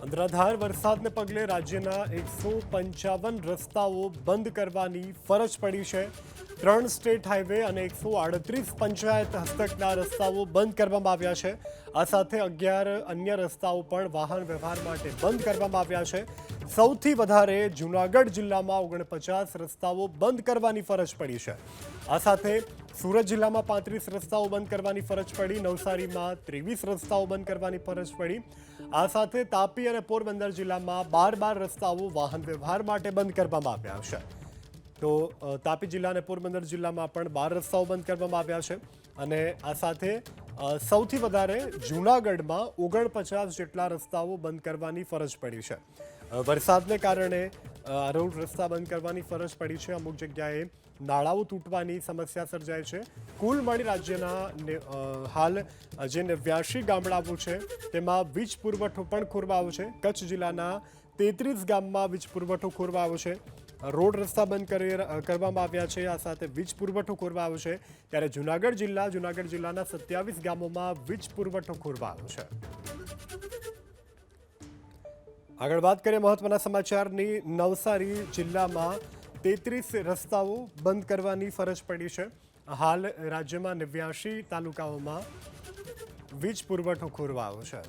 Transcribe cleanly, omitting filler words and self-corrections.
અનરાધાર વરસાદને પગલે રાજ્યના 155 રસ્તાઓ બંધ કરવાની ફરજ પડી છે। 3 સ્ટેટ હાઈવે અને 138 પંચાયત હસ્તકના રસ્તાઓ બંધ કરવામાં આવ્યા છે। આ સાથે 11 અન્ય રસ્તાઓ પણ વાહન વ્યવહાર માટે બંધ કરવામાં આવ્યા છે। સૌથી વધારે જૂનાગઢ જિલ્લામાં 49 રસ્તાઓ બંધ કરવાની ફરજ પડી છે। આ સાથે સુરત જિલ્લામાં 35 રસ્તાઓ બંધ કરવાની ફરજ પડી, નવસારીમાં 23 રસ્તાઓ બંધ કરવાની ફરજ પડી। આ સાથે તાપી અને પોરબંદર જિલ્લામાં 12 રસ્તાઓ વાહન વ્યવહાર માટે બંધ કરવામાં આવ્યા છે। તો તાપી જિલ્લા અને પોરબંદર જિલ્લામાં પણ 12 રસ્તાઓ બંધ કરવામાં આવ્યા છે અને આ સાથે સૌથી વધારે જૂનાગઢમાં 49 જેટલા રસ્તાઓ બંધ કરવાની ફરજ પડી છે। વરસાદને કારણે રોડ રસ્તા બંધ કરવાની ફરજ પડી છે। અમુક જગ્યાએ નાળાઓ તૂટવાની સમસ્યા સર્જાય છે। કુલ મળી રાજ્યના હાલ જે 89 ગામડાઓ છે તેમાં વીજ પુરવઠો પણ ખોરવાયો છે। કચ્છ જિલ્લાના 33 ગામમાં વીજ પુરવઠો ખોરવાયો છે। રોડ રસ્તા બંધ કરવામાં આવ્યા છે, આ સાથે વીજ પુરવઠો ખોરવાયો છે। ત્યારે જૂનાગઢ જિલ્લાના 27 ગામોમાં વીજ પુરવઠો ખોરવાયો છે। આગળ વાત કરીએ મહત્વના સમાચારની। નવસારી જિલ્લામાં 33 રસ્તાઓ બંધ કરવાની ફરજ પડી છે। હાલ રાજ્યમાં 89 તાલુકાઓમાં વીજ પુરવઠો ખોરવાયો છે।